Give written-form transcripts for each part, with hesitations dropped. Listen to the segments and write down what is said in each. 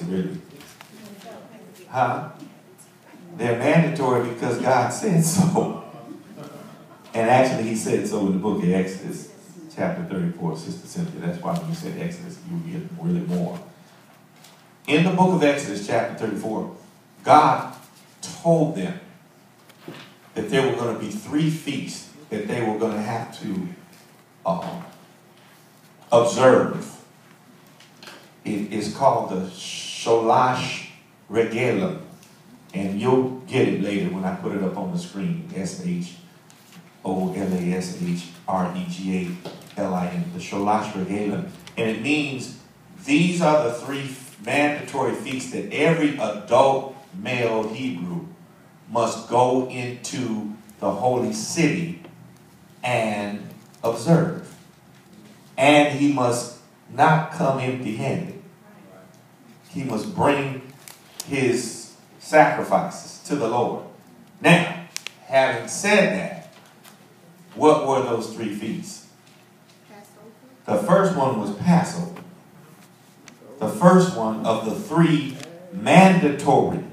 fancy, really. Huh? They're mandatory because God said so. And actually, he said so in the book of Exodus, chapter 34, Sister Cynthia. That's why when you said Exodus, you get really more. In the book of Exodus, chapter 34, God told them that there were going to be 3 feasts that they were going to have to observe. It is called the Sholash Regalim. And you'll get it later when I put it up on the screen. Sholashregalim, the Sholash Regalim. And it means these are the 3 mandatory feasts that every adult male Hebrew must go into the holy city and observe. And he must not come empty-handed. He must bring his sacrifices to the Lord. Now, having said that, what were those 3 feasts? The first one was Passover. The first one of the 3 mandatory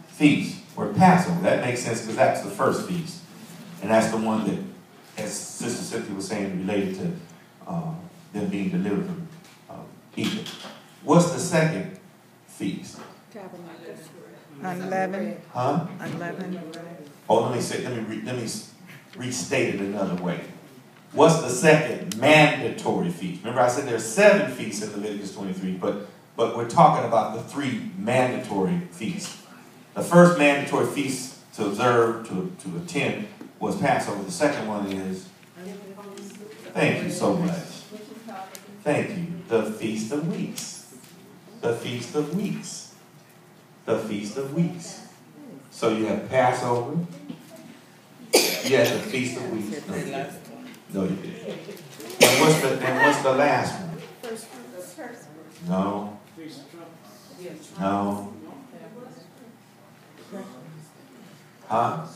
feasts were Passover. That makes sense because that's the first feast. And that's the one that, as Sister Cynthia was saying, related to them being delivered from Egypt. What's the second feast? Unleavened. Huh? Unleavened. Oh, let me restate it another way. What's the second mandatory feast? Remember I said there's 7 feasts in Leviticus 23, but we're talking about the 3 mandatory feasts. The first mandatory feast to observe, to attend, was Passover. The second one is, thank you so much. Thank you. The Feast of Weeks. The Feast of Weeks. The Feast of Weeks. So you have Passover. You have the Feast of Weeks. No, you didn't. And what's the last one? No. No. Huh?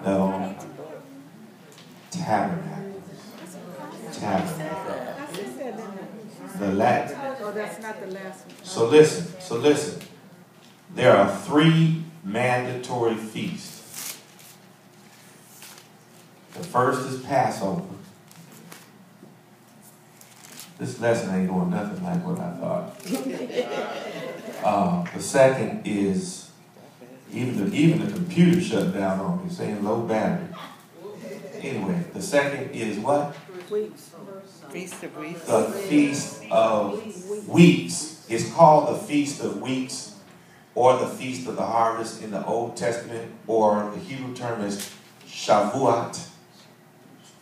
No. Tabernacles. The last. Oh, that's not the last one. So listen. There are 3 mandatory feasts. The first is Passover. This lesson ain't going nothing like what I thought. The second is, even the computer shut down on me, saying low battery. Anyway, the second is what? Feast of Weeks. The Feast of Weeks. It's called the Feast of Weeks or the Feast of the Harvest in the Old Testament, or the Hebrew term is Shavuot,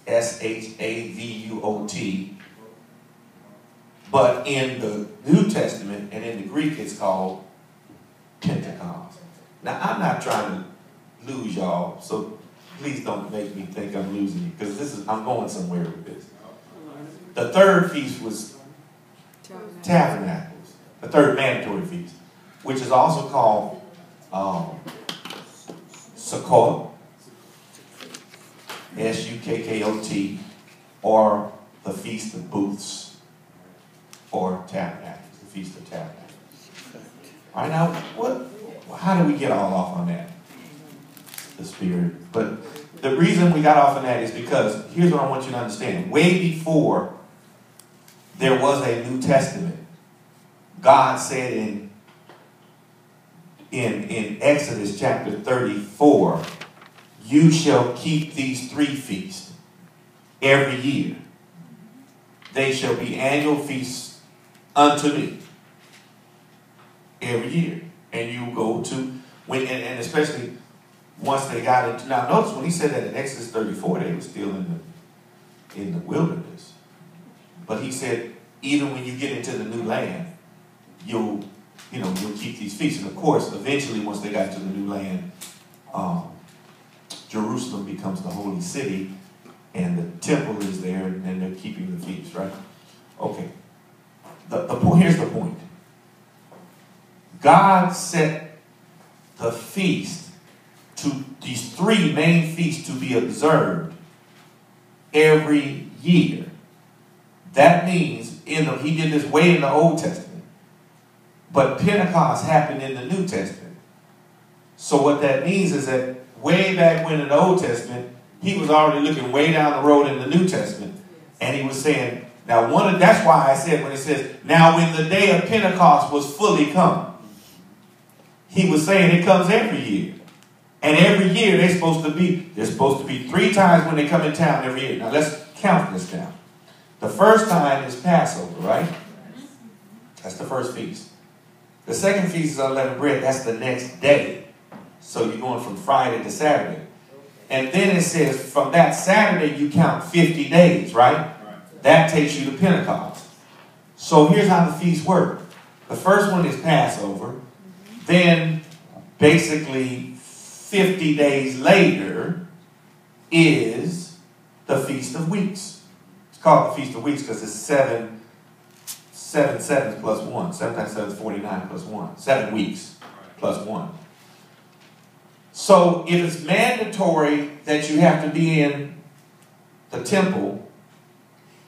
Shavuot. But in the New Testament and in the Greek, it's called Pentecost. Now, I'm not trying to lose y'all, so please don't make me think I'm losing you, because I'm going somewhere with this. The third feast was Tabernacles, the third mandatory feast, which is also called Sukkot, Sukkot, or the Feast of Booths, or Tabernacles, the Feast of Tabernacles. All right, now, how do we get all off on that? The Spirit. But the reason we got off on that is because, here's what I want you to understand. Way before there was a New Testament, God said in Exodus chapter 34, you shall keep these 3 feasts every year. They shall be annual feasts unto me every year. And you go to, and especially once they got into, now notice when he said that in Exodus 34, they were still in the wilderness. But he said, even when you get into the new land, you'll keep these feasts. And of course, eventually, once they got to the new land, Jerusalem becomes the holy city, and the temple is there, and they're keeping the feast, right? Okay. Here's the point. God set the feast to these 3 main feasts to be observed every year That means he did this way in the Old Testament, but Pentecost happened in the New Testament. So what that means is that way back when in the Old Testament, he was already looking way down the road in the New Testament, and he was saying, now that's why I said when it says, now when the day of Pentecost was fully come, he was saying it comes every year. And every year there's supposed to be 3 times when they come in town every year. Now let's count this down. The first time is Passover, right? That's the first feast. The second feast is unleavened bread. That's the next day. So you're going from Friday to Saturday. And then it says from that Saturday you count 50 days, right? That takes you to Pentecost. So here's how the feasts work. The first one is Passover. Then basically 50 days later is the Feast of Weeks. It's called the Feast of Weeks because it's 7 sevens plus 1. 7 times 7 is 49 plus 1. 7 weeks plus 1. So if it's mandatory that you have to be in the temple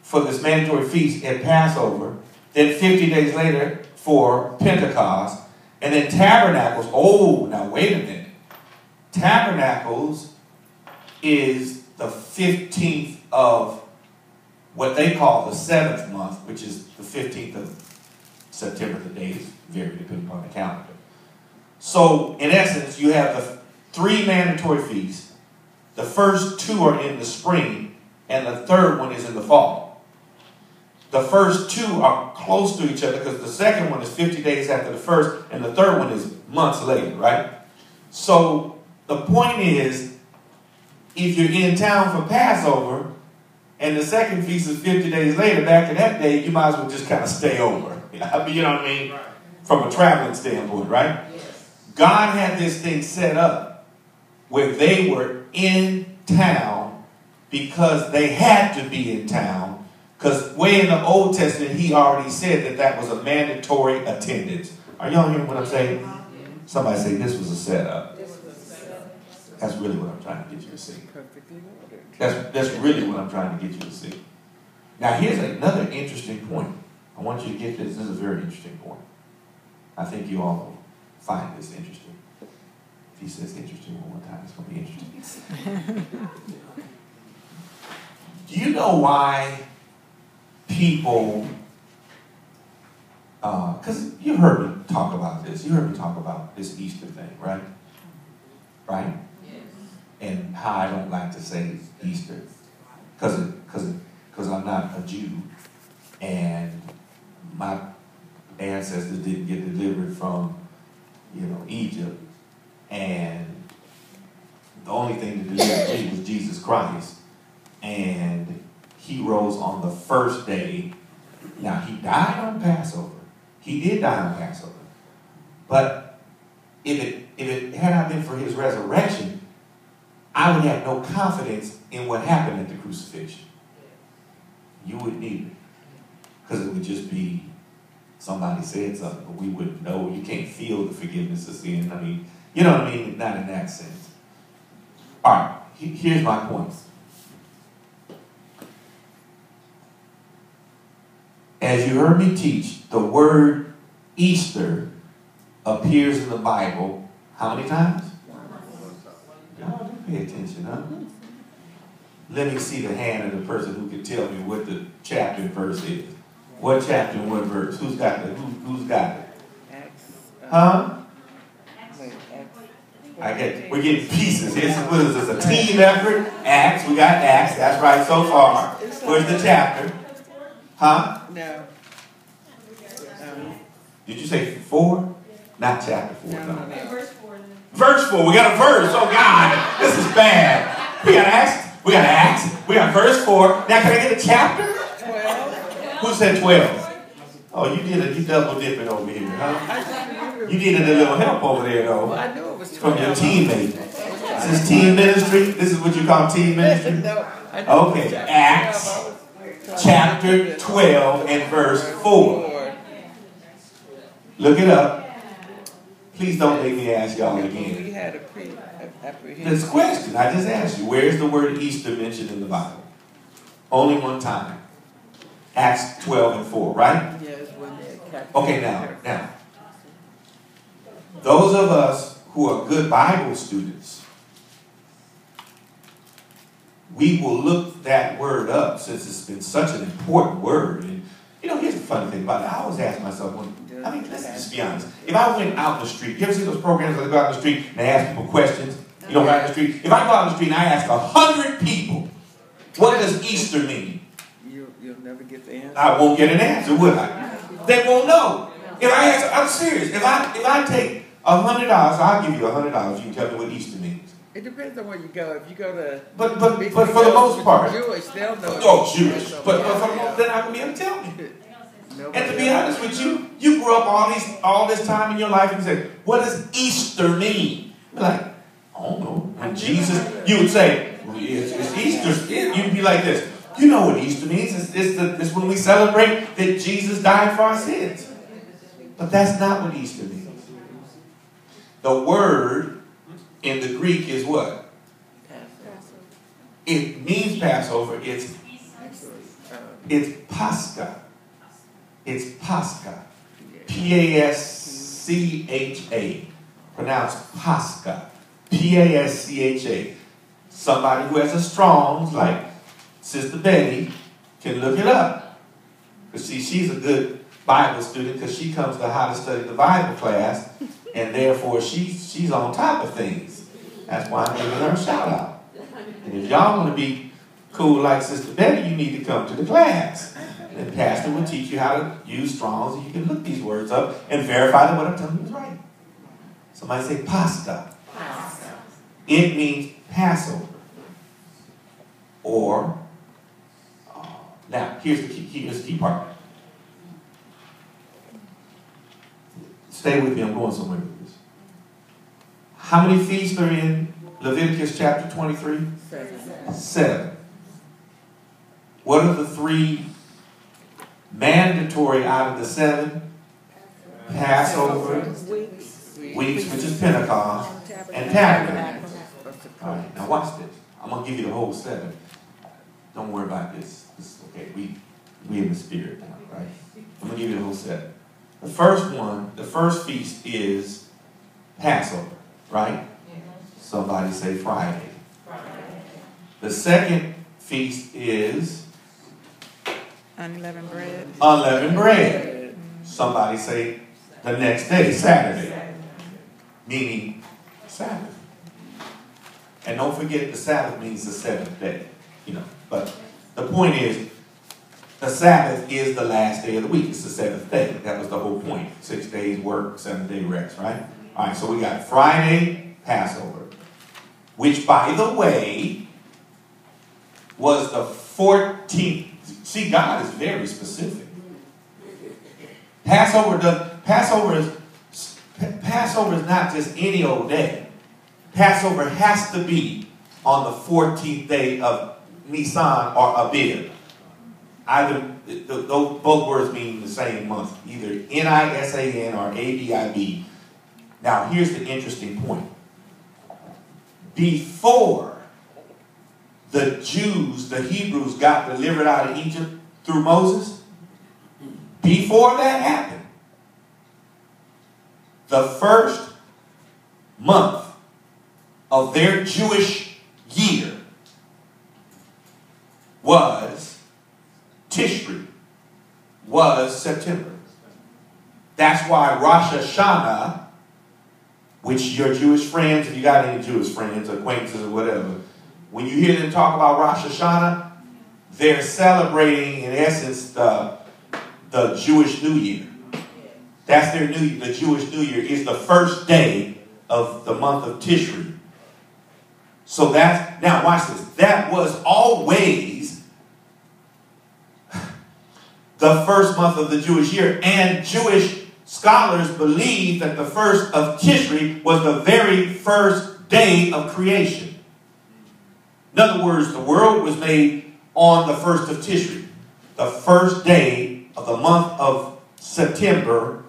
for this mandatory feast at Passover, then 50 days later for Pentecost, and then Tabernacles. Oh, now wait a minute. Tabernacles is the 15th of what they call the 7th month, which is the 15th of September. The days vary depending on the calendar. So, in essence, you have the 3 mandatory feasts. The first 2 are in the spring, and the third one is in the fall. The first 2 are close to each other because the second one is 50 days after the first, and the third one is months later, right? So the point is, if you're in town for Passover, and the second feast is 50 days later, back in that day, you might as well just kind of stay over. You know what I mean? From a traveling standpoint, right? God had this thing set up where they were in town because they had to be in town. Because way in the Old Testament, he already said that was a mandatory attendance. Are y'all hearing what I'm saying? Somebody say this was a setup. That's really what I'm trying to get you to see. That's really what I'm trying to get you to see. Now here's another interesting point. I want you to get this. This is a very interesting point. I think you all will find this interesting. If he says interesting one more time, it's going to be interesting. Do you know why people, because you heard me talk about this. You heard me talk about this Easter thing, right? Right? Yes. And how I don't like to say Easter because I'm not a Jew, and my ancestors didn't get delivered from, Egypt, and the only thing to deliver me was Jesus Christ, and he rose on the first day. Now, he died on Passover. He did die on Passover. But if it had not been for his resurrection, I would have no confidence in what happened at the crucifixion. You wouldn't either. Because it would just be somebody said something, but we wouldn't know. You can't feel the forgiveness of sin. I mean, you know what I mean? Not in that sense. All right, here's my point. As you heard me teach, the word Easter appears in the Bible how many times? Y'all do pay attention, huh? Let me see the hand of the person who can tell me what the chapter and verse is. What chapter and what verse? Who's got it? Who's got it? Huh? We're getting pieces. What is this? A team effort? Acts. We got Acts. That's right so far. Where's the chapter? Huh? No. Did you say 4? Not chapter 4. No. Verse 4. Verse 4. We got a verse. Oh God, this is bad. We got Acts. We got Acts. We got verse 4. Now can I get a chapter? 12. Who said 12? Oh, you double dipping over here, huh? You needed a little help over there, though. Well, I knew it was 12. From your teammate. This is team ministry? This is what you call team ministry? No, okay, Acts chapter 12 and verse 4. Look it up. Please don't make me ask y'all again. We had This question I just asked you. Where's the word Easter mentioned in the Bible? Only one time. Acts 12 and 4, right? Yes, when they're captured. Okay, now, those of us who are good Bible students, we will look that word up since it's been such an important word. And, you know, here's the funny thing about it. I always ask myself, let's just be honest. If I went out in the street, you ever see those programs where they go out in the street and they ask people questions? You know, right in the street. If I go out in the street and I ask 100 people, what does Easter mean? You'll never get the answer. I won't get an answer, would I? They won't know. If I ask, I'm serious. If I take $100, I'll give you $100. You can tell me what Easter means. It depends on where you go. If you go to, but for the most part, Jewish, they'll know. Oh, Jewish. But for the most, they're not gonna be able to tell me. And to be honest with you, you grew up all this time in your life and said, "What does Easter mean?" You're like, I don't know. When Jesus, you would say, well, it's Easter. You'd be like this. You know what Easter means? It's when we celebrate that Jesus died for our sins. But that's not what Easter means. The word in the Greek is what? Passover. It means Passover. It's Pascha. It's Pascha. P-A-S-C-H-A. Pronounced Pascha. P-A-S-C-H-A. Somebody who has a Strong's, like Sister Betty, can look it up. Because see, she's a good Bible student because she comes to How to Study the Bible class, and therefore she's on top of things. That's why I'm giving her a shout out. And if y'all want to be cool like Sister Betty, you need to come to the class. And Pastor will teach you how to use Strong's, and you can look these words up and verify that what I'm telling you is right. Somebody say pasta. It means Passover. Or, now, here's the key part. Stay with me, I'm going somewhere with this. How many feasts are in Leviticus chapter 23? 7. What are the 3 mandatory out of the 7? Passover, weeks, which is Pentecost, and Tabernacle. All right, now watch this. I'm going to give you the whole 7. Don't worry about this. This is okay. We in the spirit now, right? I'm going to give you the whole 7. The first one, the first feast is Passover, right? Somebody say Friday. The second feast is unleavened bread. Unleavened bread. Somebody say the next day, Saturday. Meaning Sabbath. And don't forget the Sabbath means the 7th day. You know, but the point is, the Sabbath is the last day of the week. It's the 7th day. That was the whole point. 6 days work, 7th day rest, right? All right, so we got Friday, Passover, which, by the way, was the 14th. See, God is very specific. Passover is not just any old day. Passover has to be on the 14th day of Nisan or Abib. Either both words mean the same month, either Nisan or Abib. Now, here's the interesting point. Before the Jews, the Hebrews, got delivered out of Egypt through Moses, before that happened, the first month of their Jewish year was Tishri, was September. That's why Rosh Hashanah, which your Jewish friends, if you got any Jewish friends, acquaintances or whatever, when you hear them talk about Rosh Hashanah, they're celebrating, in essence, the Jewish New Year. That's their New Year. The Jewish New Year is the first day of the month of Tishri. So that's, now watch this. That was always the first month of the Jewish year. And Jewish scholars believe that the first of Tishri was the very first day of creation. In other words, the world was made on the first of Tishri. The first day of the month of September,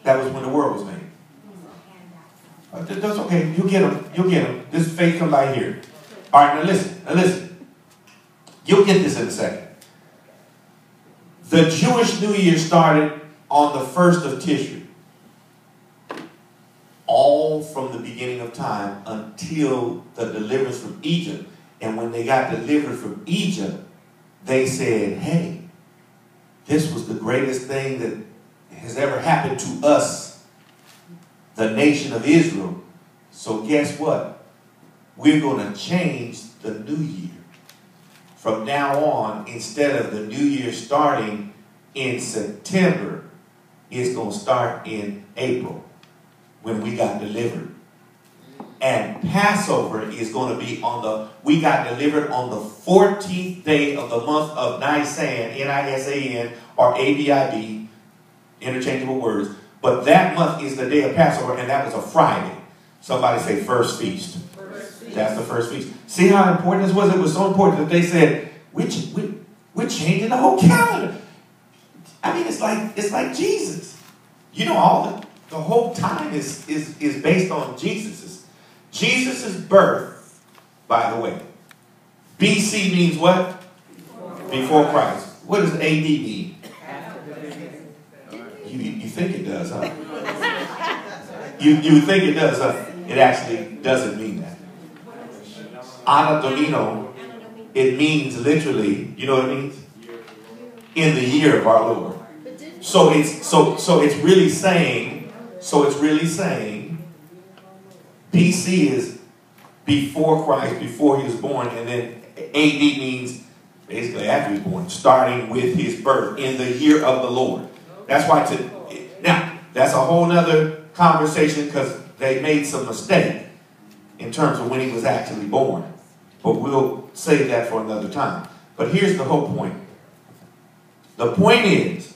that was when the world was made. That's okay. You'll get them. You'll get them. This faith come by here. All right, now listen. You'll get this in a second. The Jewish New Year started on the 1st of Tishri. All from the beginning of time until the deliverance from Egypt. And when they got delivered from Egypt, they said, hey, this was the greatest thing that has ever happened to us, the nation of Israel. So guess what? We're going to change the new year. From now on, instead of the new year starting in September, it's going to start in April when we got delivered. And Passover is going to be we got delivered on the 14th day of the month of Nisan, Nisan, or Abib, interchangeable words. But that month is the day of Passover, and that was a Friday. Somebody say first feast. That's the first feast. See how important this was? It was so important that they said, we're changing the whole calendar. I mean, it's like Jesus. You know, the whole time is based on Jesus' birth, by the way. BC means what? Before Christ. What does AD mean? You think it does, huh? You think it does, huh? It actually doesn't mean that. Anno Domini, it means literally, you know what it means? In the year of our Lord. So it's really saying BC is before Christ, before he was born, and then AD means basically after he was born, starting with his birth in the year of the Lord. That's why now that's a whole nother conversation because they made some mistake in terms of when he was actually born. But we'll save that for another time. But here's the whole point. The point is,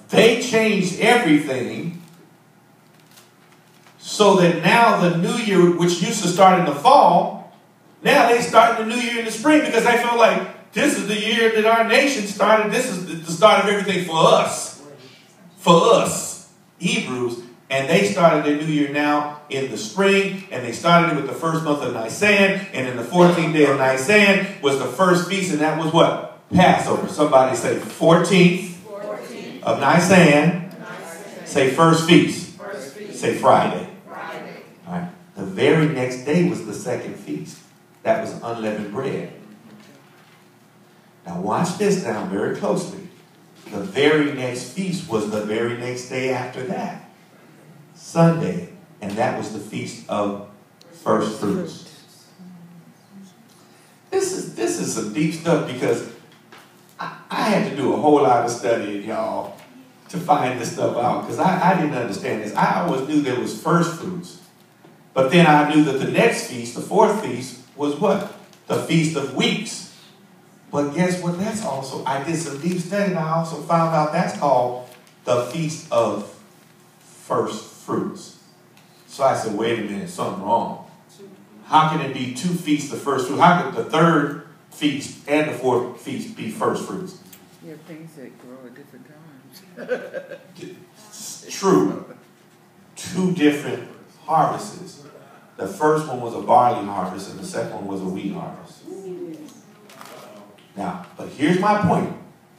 they changed everything so that now the new year, which used to start in the fall, now they start the new year in the spring because they felt like this is the year that our nation started. This is the start of everything for us. For us, Hebrews. And they started their new year now in the spring, and they started it with the first month of Nisan, and then the 14th day of Nisan was the first feast, and that was what? Passover. Somebody say 14th of Nisan. Say first feast. Say Friday. All right. The very next day was the second feast. That was unleavened bread. Now watch this now very closely. The very next feast was the very next day after that. Sunday, and that was the feast of first fruits. This is some deep stuff because I had to do a whole lot of studying, y'all, to find this stuff out because I didn't understand this. I always knew there was first fruits, but then I knew that the next feast, the fourth feast, was what? The Feast of Weeks. But guess what? I did some deep study, and I also found out that's called the Feast of First Fruits. So I said, wait a minute, something wrong. How can it be two feasts of first fruits? How could the third feast and the fourth feast be first fruits? Yeah, things that grow at different times. True. Two different harvests. The first one was a barley harvest and the second one was a wheat harvest. Now, but here's my point.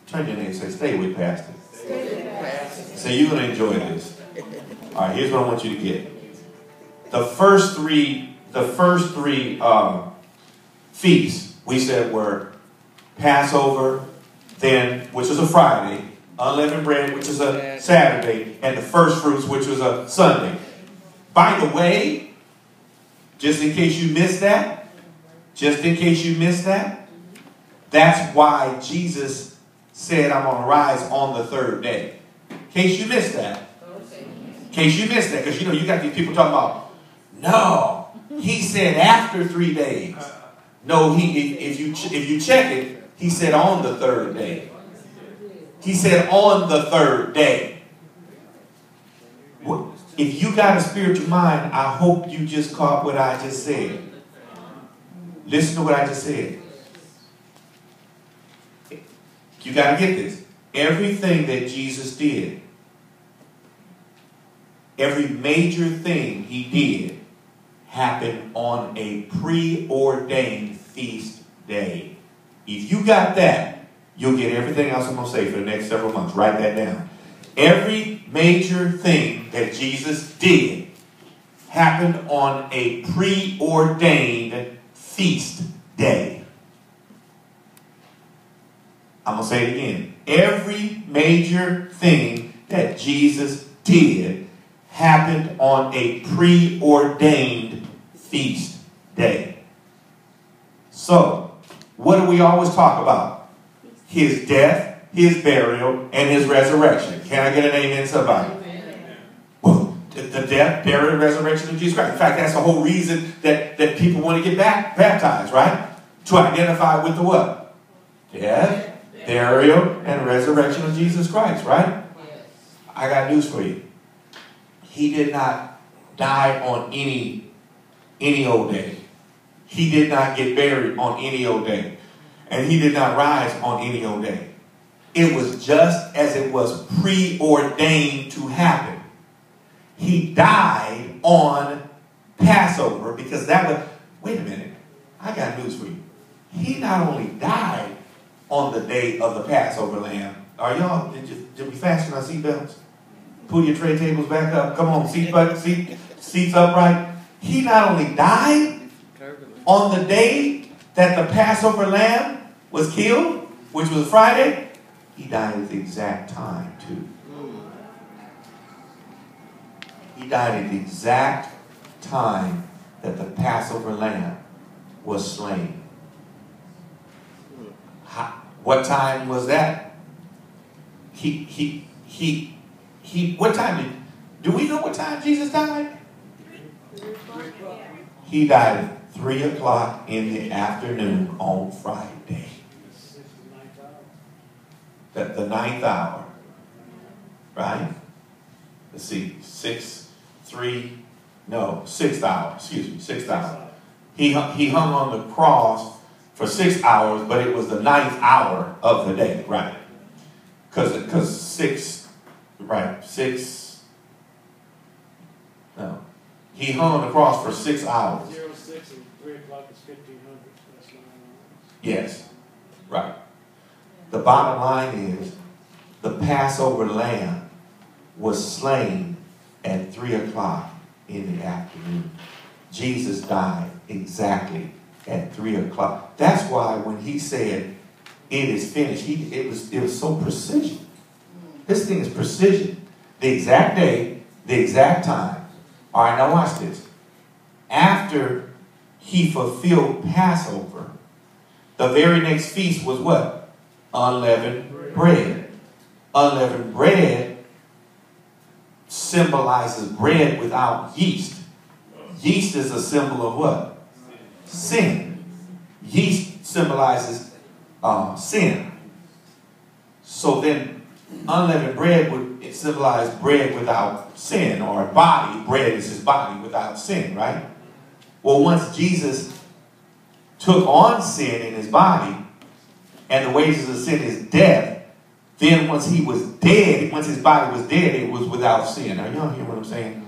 Turn your name and say, stay with Pastor. So you're going to enjoy this. All right, here's what I want you to get. The first three feasts we said were Passover, then which was a Friday, unleavened bread, which is a Saturday, and the first fruits, which was a Sunday. By the way, just in case you missed that, that's why Jesus said, I'm going to rise on the third day. In case you missed that. Because, you got these people talking about, no, he said after 3 days. No, if you check it, he said on the third day. He said on the third day. If you got a spiritual mind, I hope you just caught what I just said. Listen to what I just said. You got to get this. Everything that Jesus did, every major thing he did, happened on a preordained feast day. If you got that, you'll get everything else I'm going to say for the next several months. Write that down. Every major thing that Jesus did happened on a preordained feast day. I'm going to say it again. Every major thing that Jesus did happened on a preordained feast day. So, what do we always talk about? His death, his burial, and his resurrection. Can I get an amen, somebody? Well, the death, burial, and resurrection of Jesus Christ. In fact, that's the whole reason that people want to get baptized, right? To identify with the what? Death, burial, and resurrection of Jesus Christ, right? I got news for you. He did not die on any old day. He did not get buried on any old day. And he did not rise on any old day. It was just as it was preordained to happen. He died on Passover because that was, wait a minute, I got news for you. He not only died on the day of the Passover lamb. Are y'all, did we fasten our seatbelts? Pull your tray tables back up. Come on, seats upright. He not only died on the day that the Passover lamb was killed, which was Friday, he died at the exact time too. He died at the exact time that the Passover lamb was slain. What time was that? What time do we know what time Jesus died? He died at 3 o'clock in the afternoon on Friday. The ninth hour. Right? Let's see. 6th hour. Excuse me. 6th hour. He hung on the cross for 6 hours, but it was the 9th hour of the day. Right? Because 6. Right. 6. No. He hung on the cross for 6 hours. 06 and 3 o'clock is 1500. That's 9 hours. Yes. Right. The bottom line is the Passover lamb was slain at 3 o'clock in the afternoon. Jesus died exactly at 3 o'clock. That's why when he said it is finished, it was so precision. This thing is precision. The exact day, the exact time. All right, now watch this. After he fulfilled Passover, the very next feast was what? Unleavened bread. Unleavened bread symbolizes bread without yeast. Yeast is a symbol of what? Sin. Yeast symbolizes sin. So then unleavened bread would symbolize bread without sin, or body. Bread is his body without sin, right? Well, once Jesus took on sin in his body, and the wages of sin is death, then once he was dead, once his body was dead, it was without sin. Are y'all hear what I'm saying?